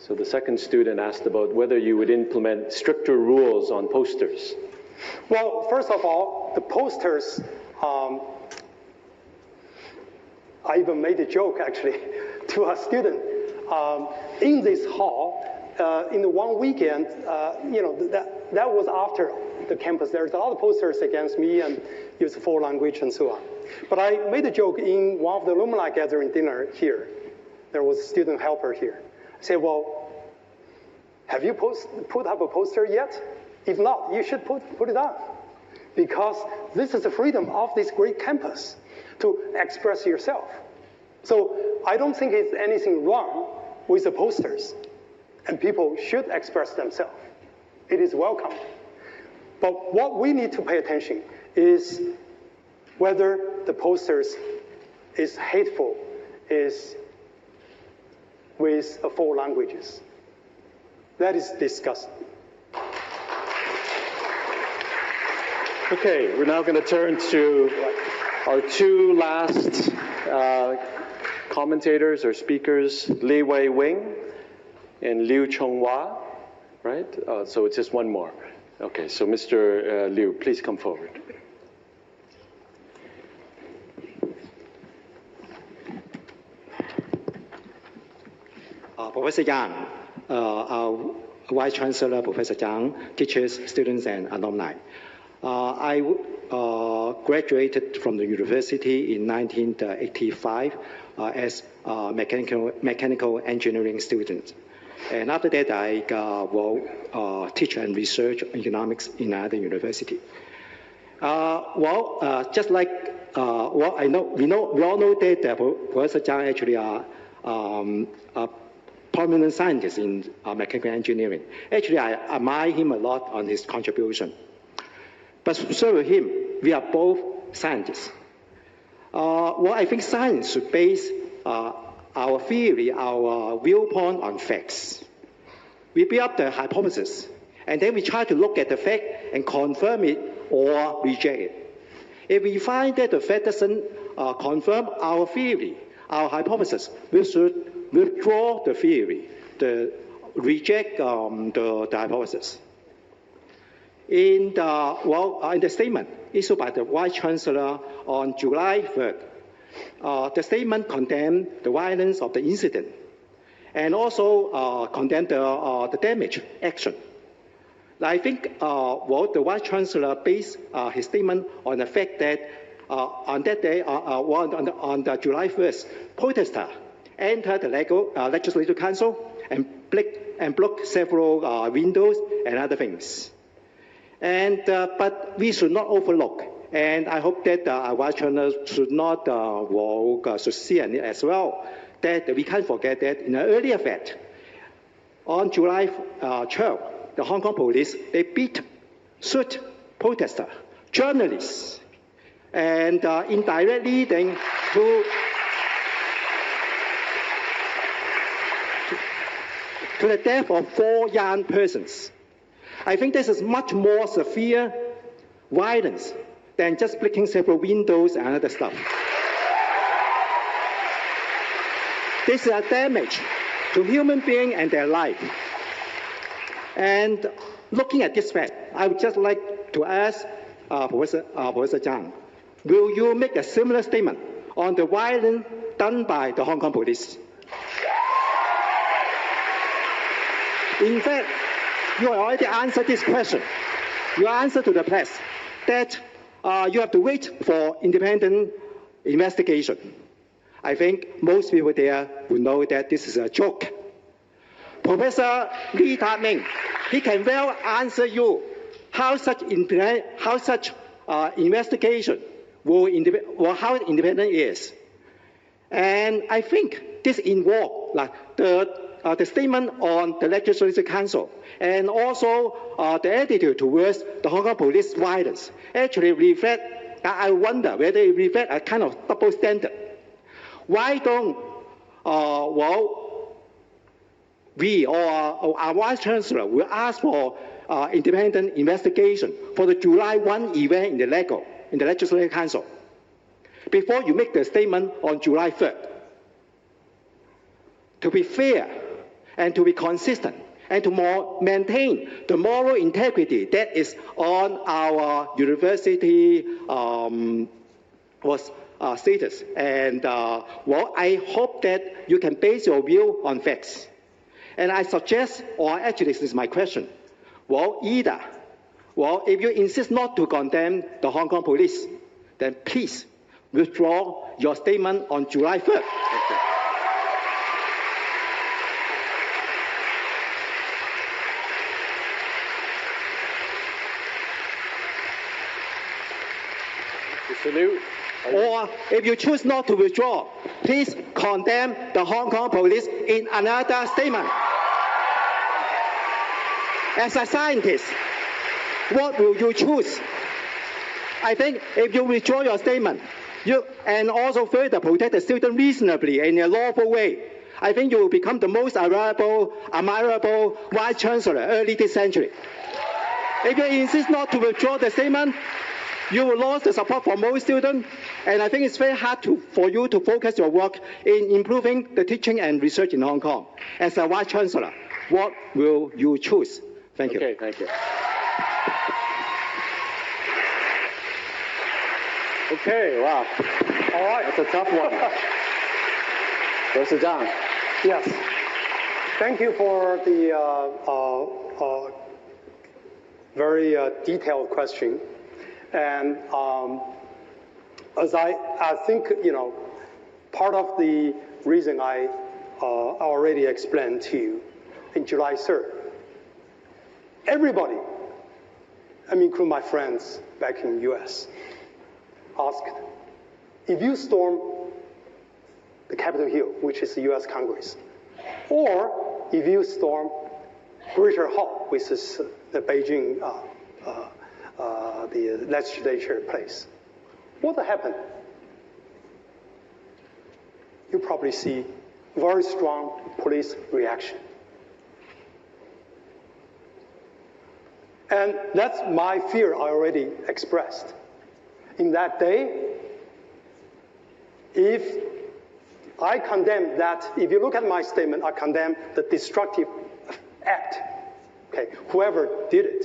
So the second student asked about whether you would implement stricter rules on posters. Well, first of all, the posters, I even made a joke, actually, to a student. In this hall, in the one weekend, that was after the campus. There's a lot of posters against me and use foreign language and so on. But I made a joke in one of the alumni gathering dinner here. There was a student helper here. I said, well, have you put up a poster yet? If not, you should put it up. Because this is the freedom of this great campus to express yourself. So I don't think it's anything wrong with the posters. And people should express themselves. It is welcome. But what we need to pay attention is whether the posters is hateful, is with four languages. That is discussed. Okay, we're now going to turn to our two last commentators or speakers, Li Wei Wing and Liu Chonghua, right? So it's just one more. Okay, so Mr. Liu, please come forward. Professor Yang, our Vice Chancellor, Professor Zhang, teachers, students, and alumni. I graduated from the university in 1985 as a mechanical engineering student. And after that, I will teach and research economics in another university. Just like I know, we all know that Professor Zhang actually are a prominent scientist in mechanical engineering. Actually, I admire him a lot on his contribution. But so with him, we are both scientists. I think science should base our theory, our viewpoint on facts. We build up the hypothesis, and then we try to look at the fact and confirm it or reject it. If we find that the fact doesn't confirm our theory, our hypothesis, we should withdraw the theory, reject the hypothesis. In the statement issued by the Vice Chancellor on July 3rd, the statement condemned the violence of the incident and also condemned the damage action. I think the Vice Chancellor based his statement on the fact that on that day, on the July 1st, protesters entered the Legislative Council and blocked several windows and other things. But we should not overlook, and I hope that our Vice Chancellor should not should see it as well, that we can't forget that in an earlier fact, on July 12th, the Hong Kong police, they shoot protesters, journalists, and indirectly leading to the death of 4 young persons. I think this is much more severe violence than just breaking several windows and other stuff. This is a damage to human beings and their life. And looking at this fact, I would just like to ask Professor Zhang, will you make a similar statement on the violence done by the Hong Kong police? In fact, you already answered this question. You answered to the press that you have to wait for independent investigation. I think most people there will know that this is a joke. Professor Lee Ta-Ming, he can well answer you how such investigation will how independent it is. And I think this involves the statement on the Legislative Council and also the attitude towards the Hong Kong police violence actually reflect, I wonder whether it reflects a kind of double standard. Why don't we or our Vice Chancellor will ask for independent investigation for the July 1 event in the Legislative Council before you make the statement on July 3rd? To be fair, and to be consistent and to maintain the moral integrity that is on our university status. And I hope that you can base your view on facts. And I suggest, or actually this is my question, if you insist not to condemn the Hong Kong police, then please withdraw your statement on July 3rd. Okay. Mr. Liu, or if you choose not to withdraw, please condemn the Hong Kong police in another statement. As a scientist, what will you choose? I think if you withdraw your statement, and also further protect the student reasonably in a lawful way, I think you will become the most admirable Vice Chancellor early this century. If you insist not to withdraw the statement, you will lose the support from most students, and I think it's very hard for you to focus your work in improving the teaching and research in Hong Kong. As a Vice Chancellor, what will you choose? Thank you. Okay, thank you. Okay, wow. All right. That's a tough one. Professor Zhang. Yes. Thank you for the very detailed question. And as I think, part of the reason I already explained to you in July 3rd, everybody, including my friends back in the US, asked, if you storm the Capitol Hill, which is the US Congress, or if you storm Greater Hall, which is the Beijing the legislature place, what will happen? You probably see very strong police reaction. And that's my fear I already expressed. In that day, if I condemn that, if you look at my statement, I condemn the destructive act, okay, whoever did it,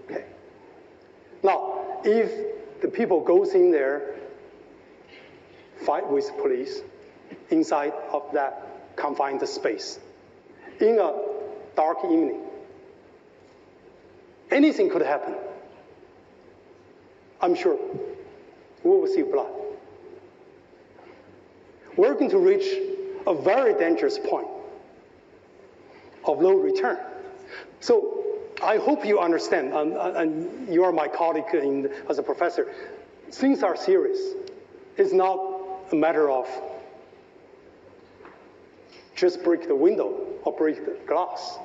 okay. Now, if the people goes in there, fight with police inside of that confined space, in a dark evening, anything could happen. I'm sure we will see blood. We're going to reach a very dangerous point of no return. So I hope you understand, and you are my colleague as a professor, things are serious. It's not a matter of just break the window or break the glass.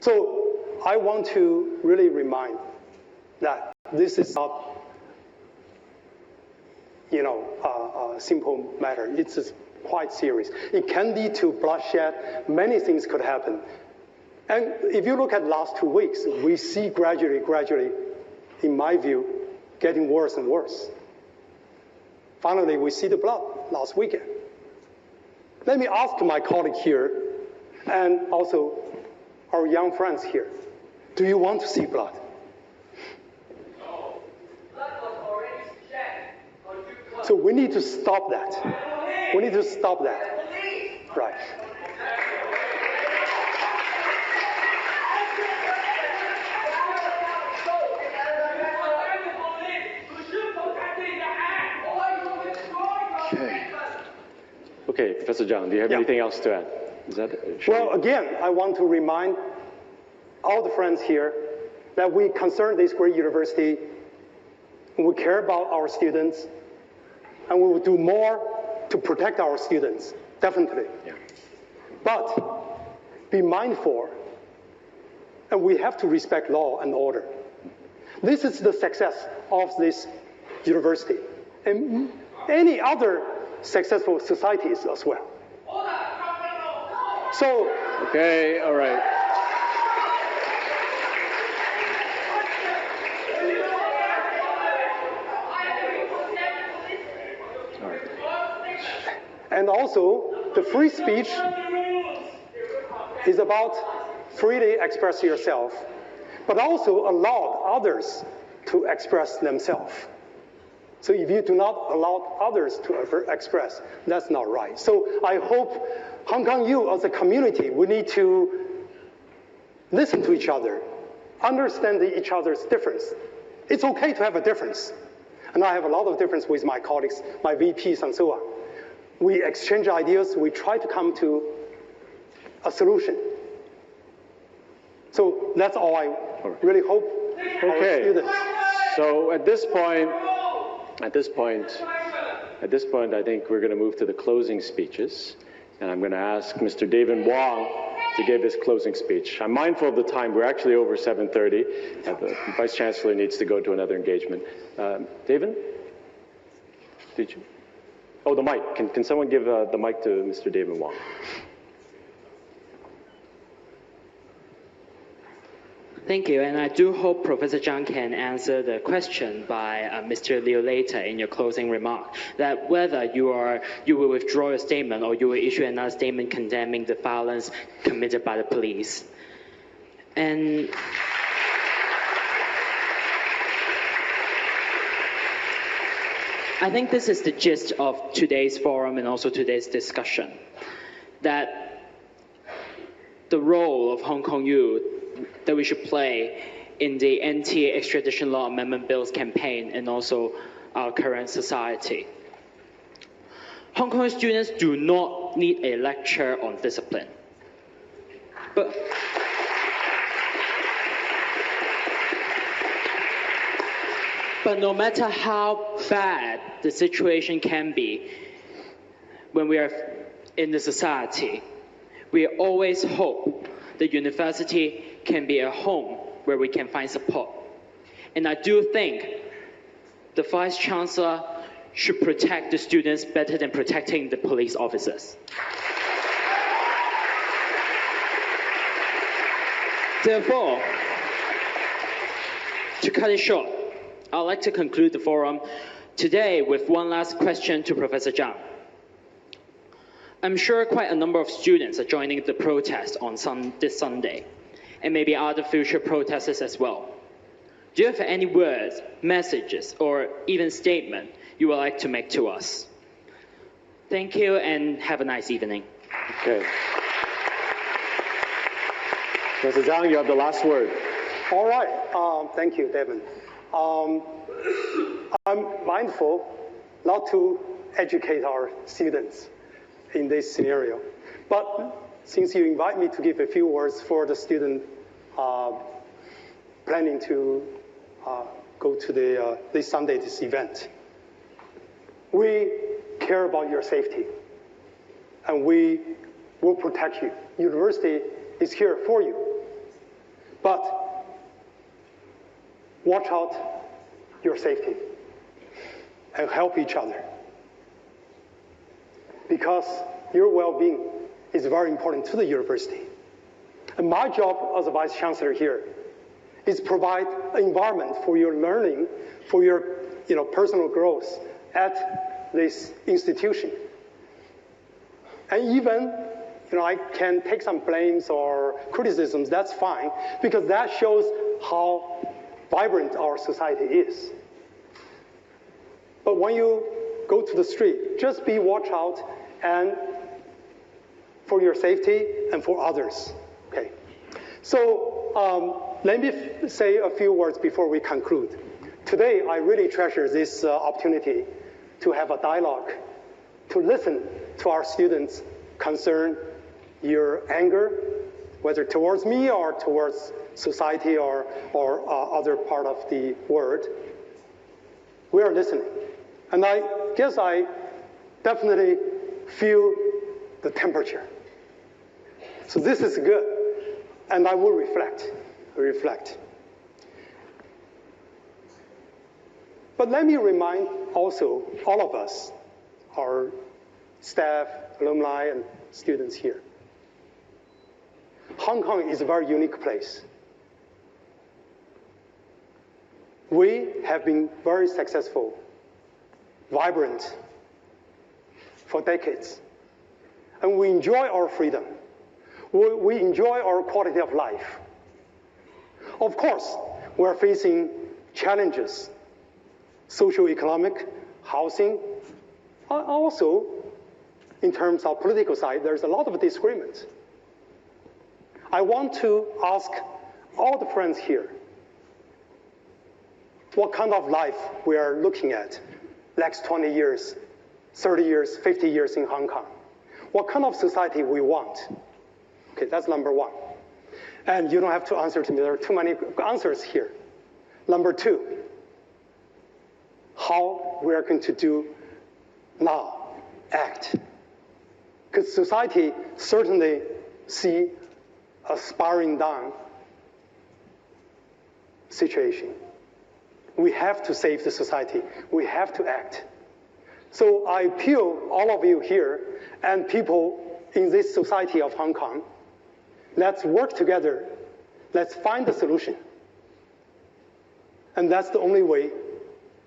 So I want to really remind that this is not, a simple matter. It's just quite serious. It can lead to bloodshed. Many things could happen. And if you look at the last 2 weeks, we see gradually, in my view, getting worse and worse. Finally, we see the blood last weekend. Let me ask my colleague here, and also our young friends here, do you want to see blood? No. Blood was already shed. So we need to stop that. We need to stop that. Right. Okay, Professor Zhang, do you have anything else to add? Well, again, I want to remind all the friends here that we concern this great university, we care about our students, and we will do more to protect our students, definitely. Yeah. But be mindful, and we have to respect law and order. This is the success of this university and any other successful societies as well. So, okay, all right. And also, the free speech is about freely express yourself, but also allow others to express themselves. So if you do not allow others to express, that's not right. So I hope Hong Kong U as a community, we need to listen to each other, understand each other's difference. It's okay to have a difference. And I have a lot of difference with my colleagues, my VPs and so on. We exchange ideas, we try to come to a solution. So that's all I really hope our students. So at this point, I think we're going to move to the closing speeches. And I'm going to ask Mr. David Wong to give his closing speech. I'm mindful of the time. We're actually over 7:30. The Vice Chancellor needs to go to another engagement. David? Did you? Oh, the mic. Can someone give the mic to Mr. David Wong? Thank you, and I do hope Professor Zhang can answer the question by Mr. Liu later in your closing remark, that whether you will withdraw your statement or you will issue another statement condemning the violence committed by the police. And I think this is the gist of today's forum and also today's discussion, that the role of Hong Kong U that we should play in the anti-extradition law amendment bills campaign and also our current society. Hong Kong students do not need a lecture on discipline. But no matter how bad the situation can be when we are in the society, we always hope the university can be a home where we can find support. And I do think the Vice Chancellor should protect the students better than protecting the police officers. Therefore, to cut it short, I'd like to conclude the forum today with one last question to Professor Zhang. I'm sure quite a number of students are joining the protest on this Sunday, and maybe other future protesters as well. Do you have any words, messages, or even statement you would like to make to us? Thank you, and have a nice evening. Okay. Professor Zhang, you have the last word. All right. Thank you, Devin. I'm mindful not to educate our students in this scenario, but since you invite me to give a few words for the student planning to go to this Sunday, this event, we care about your safety, and we will protect you. University is here for you, but watch out your safety and help each other, because your well-being is very important to the university. And my job as a Vice Chancellor here is provide an environment for your learning, for your personal growth at this institution. And even I can take some blames or criticisms, that's fine, because that shows how vibrant our society is. But when you go to the street, just be watch out and for your safety and for others. Okay. So let me say a few words before we conclude. Today, I really treasure this opportunity to have a dialogue, to listen to our students' concern, your anger, whether towards me or towards society or other part of the world. We are listening. And I guess I definitely feel the temperature. So this is good. And I will reflect. But let me remind also all of us, our staff, alumni, and students here. Hong Kong is a very unique place. We have been very successful, vibrant for decades. and we enjoy our freedom. We enjoy our quality of life. Of course, we're facing challenges, socio-economic, housing. Also, in terms of political side, there's a lot of disagreement. I want to ask all the friends here, what kind of life we are looking at next 20 years, 30 years, 50 years in Hong Kong? What kind of society we want? Okay, that's number one. And you don't have to answer to me. There are too many answers here. Number two, how we are going to do now, act. Because society certainly see a spiraling down situation. We have to save the society. We have to act. So I appeal all of you here and people in this society of Hong Kong, let's work together. Let's find a solution. And that's the only way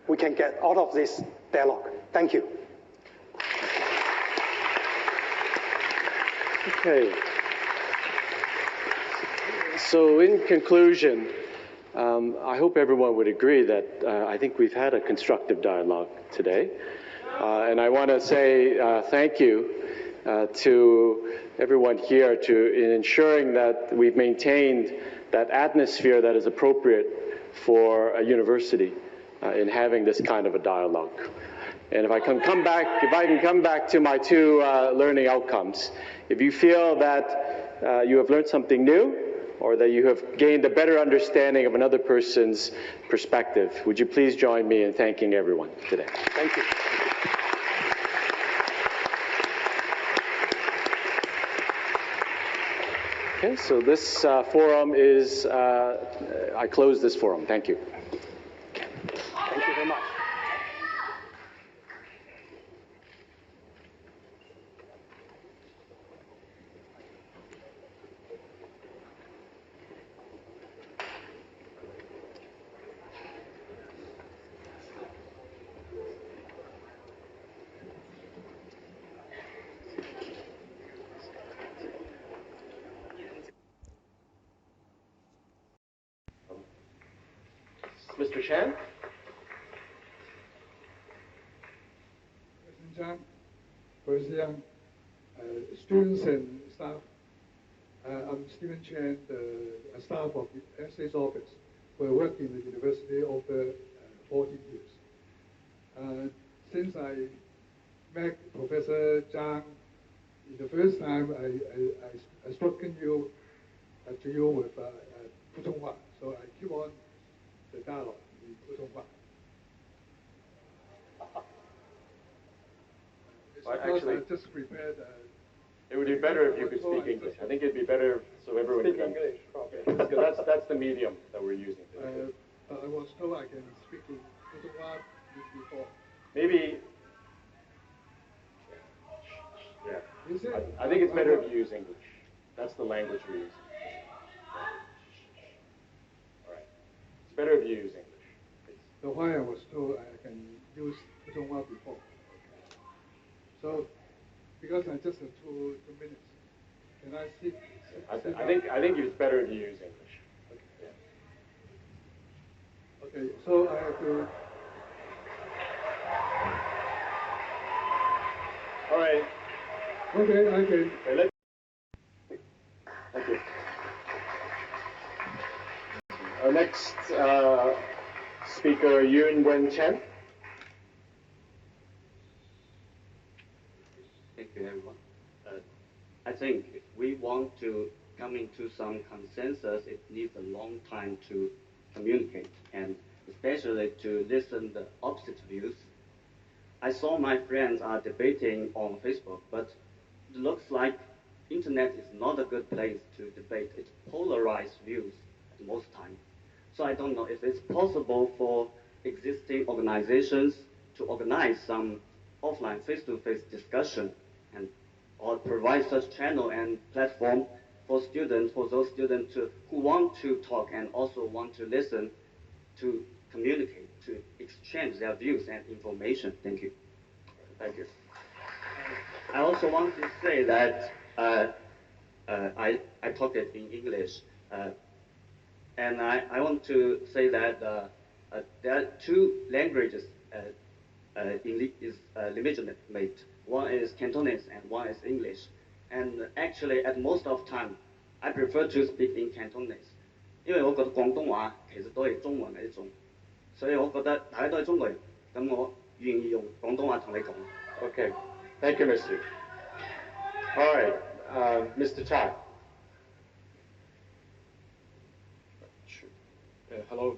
we can get out of this dialogue. Thank you. Okay. So in conclusion, I hope everyone would agree that I think we've had a constructive dialogue today. And I want to say thank you to everyone here in ensuring that we've maintained that atmosphere that is appropriate for a university in having this kind of a dialogue. And if I can come back to my two learning outcomes, if you feel that you have learned something new or that you have gained a better understanding of another person's perspective, would you please join me in thanking everyone today? Thank you. Okay, so this forum is, I close this forum. Thank you. Thank you very much. Mr. Chan? President Zhang, President students and staff, I'm Stephen Chan, the staff of the Essays Office. We worked in the university over 40 years. Since I met Professor Zhang, the first time I spoken to you with Putonghua, so I keep on the dialogue in Putonghua. Actually, I just prepared. It would be better if you could speak English. I think it'd be better so everyone Speak can. English, probably. Because that's the medium that we're using. I was told I can speak in Putonghua before. Maybe. Yeah. I think it's better if you use English. That's the language we're using. All right. It's better if you use English. Please. So why I was told I can use Putonghua before. So, because I just have 2 minutes, can I speak? I think it's better if you use English. Okay. Yeah. Okay. So I have to. All right. Okay, I can. Okay, thank you. Our next speaker, Yun Wen Chen. Thank you, everyone. I think if we want to come into some consensus, it needs a long time to communicate, and especially to listen to the opposite views. I saw my friends are debating on Facebook, but it looks like internet is not a good place to debate. It polarized views at most times. So I don't know if it's possible for existing organizations to organize some offline face-to-face discussion and or provide such channel and platform for students, for those students who want to talk and also want to listen, to communicate, to exchange their views and information. Thank you. Thank you. I also want to say that I talk it in English, and I want to say that there are two languages is legitimate. One is Cantonese and one is English. And actually, at most of time, I prefer to speak in Cantonese. 因為我覺得廣東話其實都係中文嘅一種，所以我覺得大家都係中國人，咁我願意用廣東話同你講。Okay, thank you, Mr. All right, Mr. Chai. Hello.